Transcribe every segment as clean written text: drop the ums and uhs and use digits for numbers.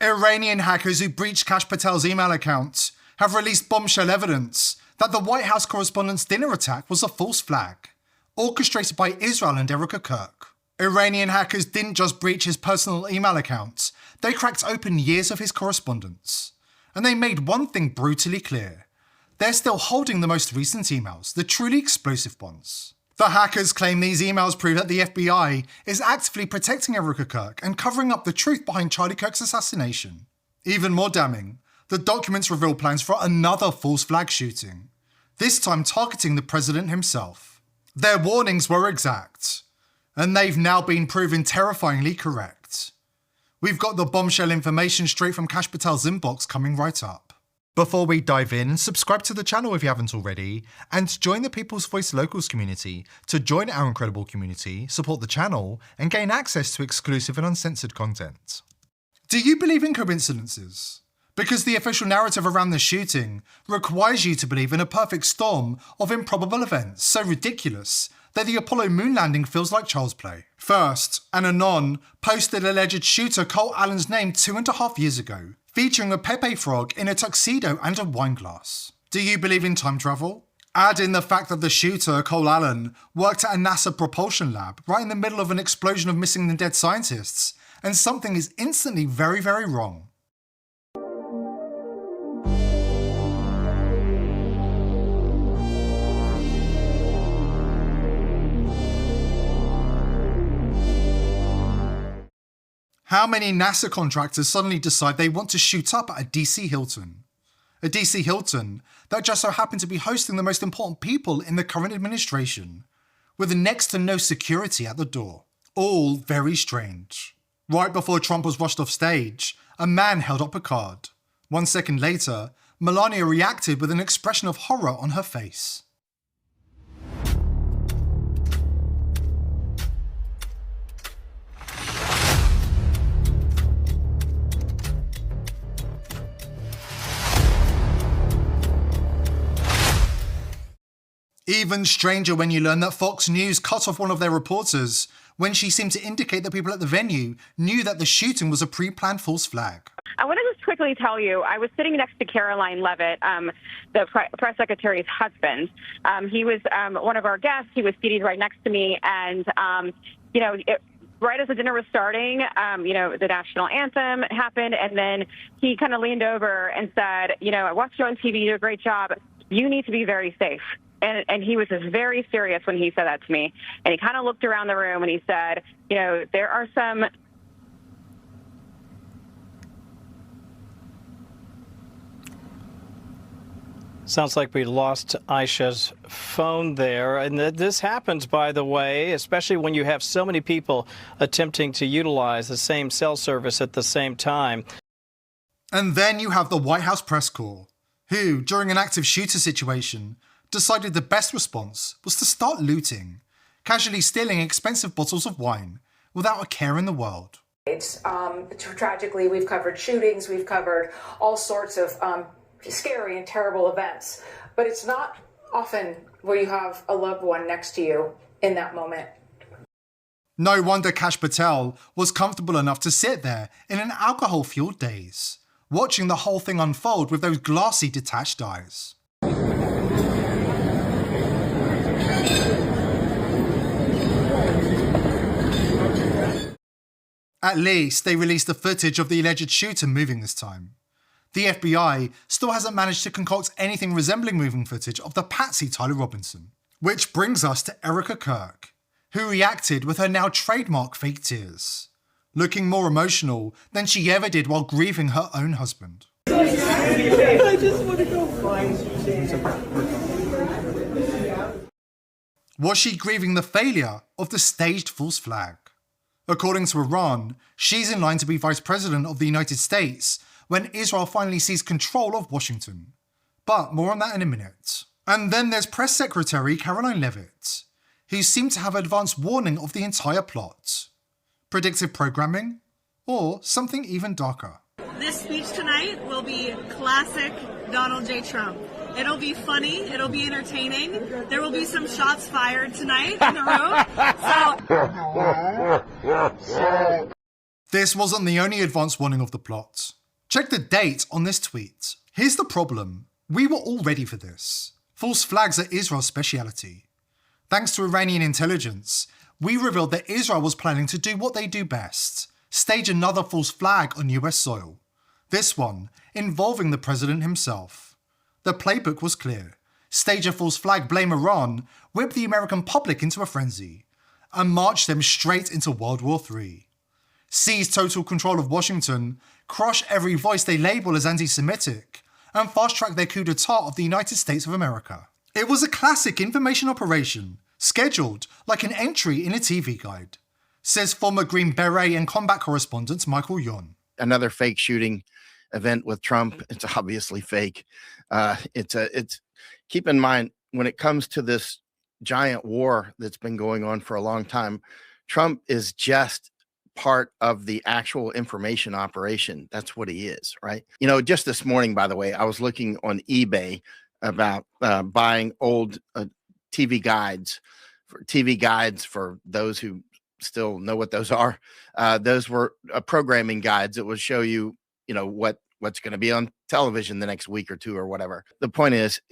Iranian hackers who breached Kash Patel's email account have released bombshell evidence that the White House correspondent's dinner attack was a false flag, orchestrated by Israel and Erica Kirk. Iranian hackers didn't just breach his personal email accounts, they cracked open years of his correspondence. And they made one thing brutally clear. They're still holding the most recent emails, the truly explosive ones. The hackers claim these emails prove that the FBI is actively protecting Erica Kirk and covering up the truth behind Charlie Kirk's assassination. Even more damning, the documents reveal plans for another false flag shooting, this time targeting the president himself. Their warnings were exact, and they've now been proven terrifyingly correct. We've got the bombshell information straight from Kash Patel's inbox coming right up. Before we dive in, subscribe to the channel if you haven't already, and join the People's Voice Locals community to join our incredible community, support the channel, and gain access to exclusive and uncensored content. Do you believe in coincidences? Because the official narrative around the shooting requires you to believe in a perfect storm of improbable events so ridiculous that the Apollo moon landing feels like child's play. First, an Anon posted alleged shooter Cole Allen's name 2.5 years ago, featuring a Pepe frog in a tuxedo and a wine glass. Do you believe in time travel? Add in the fact that the shooter, Cole Allen, worked at a NASA propulsion lab right in the middle of an explosion of missing and dead scientists, and something is instantly very, very wrong. How many NASA contractors suddenly decide they want to shoot up at a DC Hilton? A DC Hilton that just so happened to be hosting the most important people in the current administration, with next to no security at the door. All very strange. Right before Trump was rushed off stage, a man held up a card. 1 second later, Melania reacted with an expression of horror on her face. Even stranger when you learn that Fox News cut off one of their reporters when she seemed to indicate that people at the venue knew that the shooting was a pre-planned false flag. I want to just quickly tell you, I was sitting next to Caroline Levitt, the press secretary's husband. He was one of our guests. He was seated right next to me. And, right as the dinner was starting, the national anthem happened. And then he kind of leaned over and said, I watched you on TV. You do a great job. You need to be very safe. And he was just very serious when he said that to me. And he kind of looked around the room and he said, there are some... Sounds like we lost Aisha's phone there. And this happens, by the way, especially when you have so many people attempting to utilize the same cell service at the same time. And then you have the White House press corps, who, during an active shooter situation, decided the best response was to start looting, casually stealing expensive bottles of wine without a care in the world. Tragically, we've covered shootings, we've covered all sorts of scary and terrible events, but it's not often where you have a loved one next to you in that moment. No wonder Kash Patel was comfortable enough to sit there in an alcohol-fueled daze, watching the whole thing unfold with those glassy, detached eyes. At least they released the footage of the alleged shooter moving this time. The FBI still hasn't managed to concoct anything resembling moving footage of the patsy Tyler Robinson. Which brings us to Erica Kirk, who reacted with her now trademark fake tears, looking more emotional than she ever did while grieving her own husband. I just want to go find. Was she grieving the failure of the staged false flag? According to Iran, she's in line to be Vice President of the United States when Israel finally seized control of Washington. But more on that in a minute. And then there's Press Secretary Caroline Levitt, who seemed to have advance warning of the entire plot. Predictive programming? Or something even darker. This speech tonight will be classic Donald J. Trump. It'll be funny, it'll be entertaining. There will be some shots fired tonight in the room. This wasn't the only advance warning of the plot. Check the date on this tweet. Here's the problem. We were all ready for this. False flags are Israel's speciality. Thanks to Iranian intelligence, we revealed that Israel was planning to do what they do best, stage another false flag on US soil. This one involving the president himself. The playbook was clear. Stage a false flag, blame Iran, whip the American public into a frenzy, and march them straight into World War III. Seize total control of Washington, crush every voice they label as anti-Semitic, and fast-track their coup d'etat of the United States of America. It was a classic information operation, scheduled like an entry in a TV guide, says former Green Beret and combat correspondent Michael Yon. Another fake shooting event with Trump. It's obviously fake. It's keep in mind, when it comes to this giant war that's been going on for a long time, Trump is just part of the actual information operation. That's what he is, right? You know, just this morning, by the way, I was looking on eBay about buying old TV guides for those who still know what those are. Those were programming guides that would show you, you know, what's going to be on television the next week or two or whatever. The point is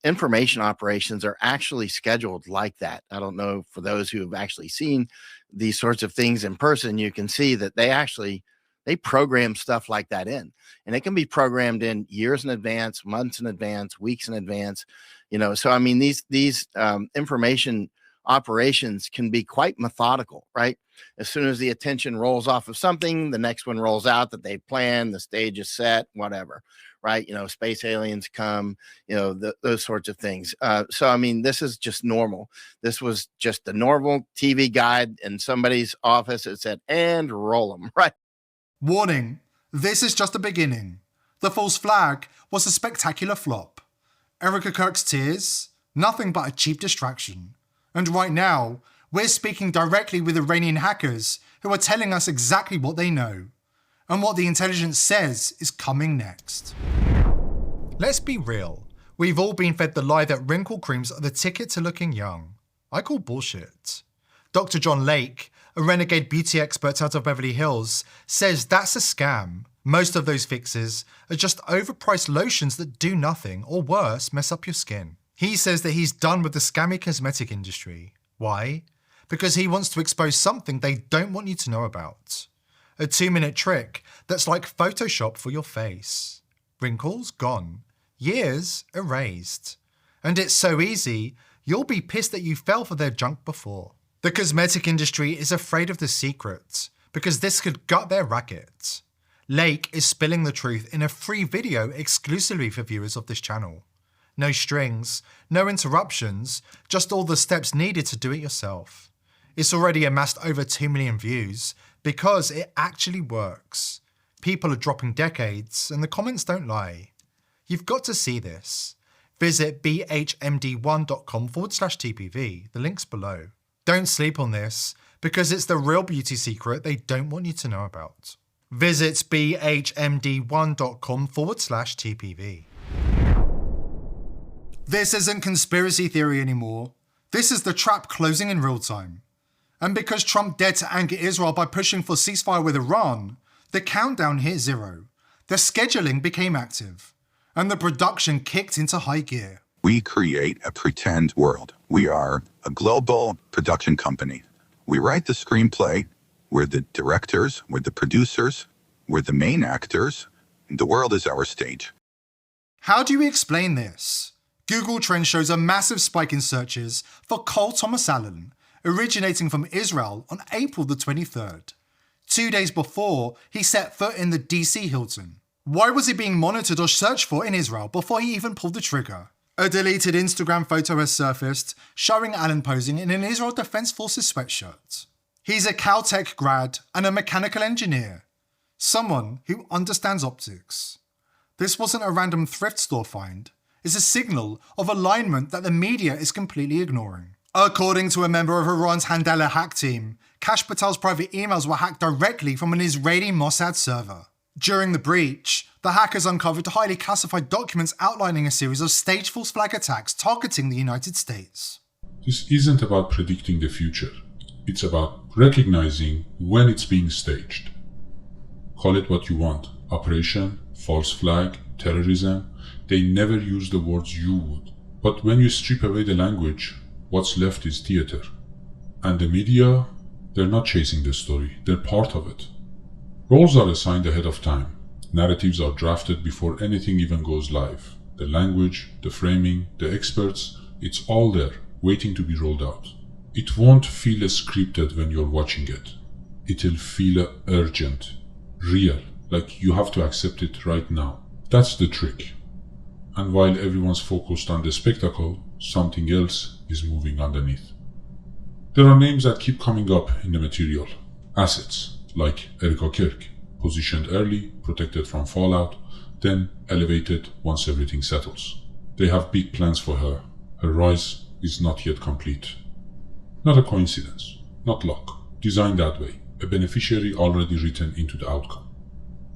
information operations are actually scheduled like that. I don't know, for those who have actually seen these sorts of things in person, you can see that they program stuff like that in, and it can be programmed in years in advance, months in advance, weeks in advance, you know. So, I mean, these information operations can be quite methodical, right? As soon as the attention rolls off of something, the next one rolls out that they planned, the stage is set, whatever, right? You know, space aliens come, you know, those sorts of things. So, I mean, this is just normal. This was just a normal TV guide in somebody's office that said, and roll them, right? Warning, this is just the beginning. The false flag was a spectacular flop. Erica Kirk's tears, nothing but a cheap distraction. And right now, we're speaking directly with Iranian hackers who are telling us exactly what they know and what the intelligence says is coming next. Let's be real. We've all been fed the lie that wrinkle creams are the ticket to looking young. I call bullshit. Dr. John Lake, a renegade beauty expert out of Beverly Hills, says that's a scam. Most of those fixes are just overpriced lotions that do nothing, or worse, mess up your skin. He says that he's done with the scammy cosmetic industry. Why? Because he wants to expose something they don't want you to know about. A 2-minute trick that's like Photoshop for your face. Wrinkles gone. Years erased. And it's so easy, you'll be pissed that you fell for their junk before. The cosmetic industry is afraid of the secret, because this could gut their racket. Lake is spilling the truth in a free video exclusively for viewers of this channel. No strings, no interruptions, just all the steps needed to do it yourself. It's already amassed over 2 million views because it actually works. People are dropping decades and the comments don't lie. You've got to see this. Visit bhmd1.com/TPV, the link's below. Don't sleep on this because it's the real beauty secret they don't want you to know about. Visit bhmd1.com/TPV. This isn't conspiracy theory anymore. This is the trap closing in real time. And because Trump dared to anger Israel by pushing for ceasefire with Iran, the countdown hit 0. The scheduling became active, and the production kicked into high gear. We create a pretend world. We are a global production company. We write the screenplay. We're the directors. We're the producers. We're the main actors. The world is our stage. How do you explain this? Google Trends shows a massive spike in searches for Cole Thomas Allen, originating from Israel on April the 23rd. 2 days before, he set foot in the DC Hilton. Why was he being monitored or searched for in Israel before he even pulled the trigger? A deleted Instagram photo has surfaced showing Allen posing in an Israel Defense Forces sweatshirt. He's a Caltech grad and a mechanical engineer, someone who understands optics. This wasn't a random thrift store find. It's a signal of alignment that the media is completely ignoring. According to a member of Iran's Handala hack team, Kash Patel's private emails were hacked directly from an Israeli Mossad server. During the breach, the hackers uncovered highly classified documents outlining a series of staged false flag attacks targeting the United States. This isn't about predicting the future. It's about recognizing when it's being staged. Call it what you want. Operation, false flag, terrorism. They never use the words you would. But when you strip away the language, what's left is theater. And the media, they're not chasing the story. They're part of it. Roles are assigned ahead of time. Narratives are drafted before anything even goes live. The language, the framing, the experts, it's all there, waiting to be rolled out. It won't feel scripted when you're watching it. It'll feel urgent, real, like you have to accept it right now. That's the trick. And while everyone's focused on the spectacle, something else is moving underneath. There are names that keep coming up in the material. Assets, like Erika Kirk, positioned early, protected from fallout, then elevated once everything settles. They have big plans for her. Her rise is not yet complete. Not a coincidence, not luck. Designed that way, a beneficiary already written into the outcome.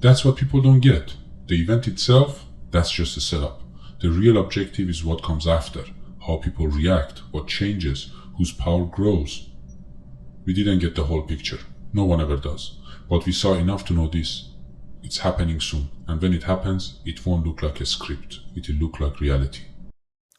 That's what people don't get. The event itself, that's just a setup. The real objective is what comes after, how people react, what changes, whose power grows. We didn't get the whole picture. No one ever does. But we saw enough to know this. It's happening soon. And when it happens, it won't look like a script. It'll look like reality.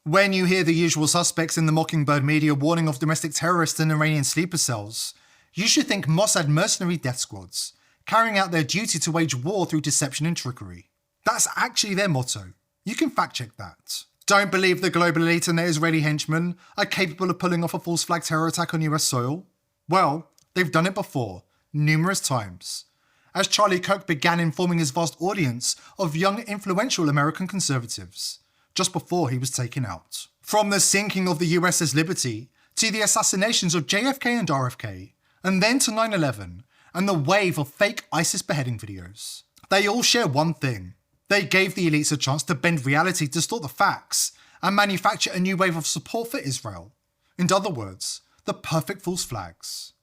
When you hear the usual suspects in the Mockingbird media warning of domestic terrorists and Iranian sleeper cells, you should think Mossad mercenary death squads, carrying out their duty to wage war through deception and trickery. That's actually their motto. You can fact check that. Don't believe the global elite and their Israeli henchmen are capable of pulling off a false flag terror attack on US soil? Well, they've done it before, numerous times, as Charlie Kirk began informing his vast audience of young, influential American conservatives, just before he was taken out. From the sinking of the USS Liberty, to the assassinations of JFK and RFK, and then to 9/11, and the wave of fake ISIS beheading videos. They all share one thing. They gave the elites a chance to bend reality, distort the facts, and manufacture a new wave of support for Israel. In other words, the perfect false flags.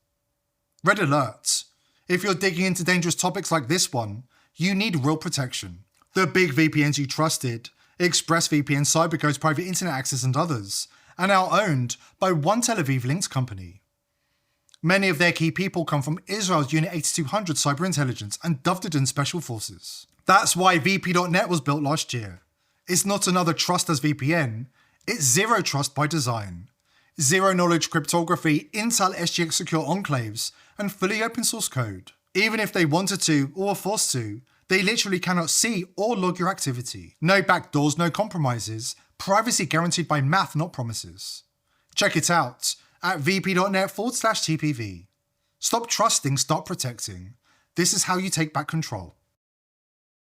Red alert. If you're digging into dangerous topics like this one, you need real protection. The big VPNs you trusted, ExpressVPN, CyberCode's private internet access and others, are now owned by one Tel Aviv-linked company. Many of their key people come from Israel's Unit 8200 cyber intelligence and Dovden special forces. That's why VP.net was built last year. It's not another trust as VPN, it's zero trust by design. Zero knowledge cryptography, Intel SGX secure enclaves, and fully open source code. Even if they wanted to, or were forced to, they literally cannot see or log your activity. No backdoors, no compromises, privacy guaranteed by math, not promises. Check it out at vp.net/TPV. Stop trusting, start protecting. This is how you take back control.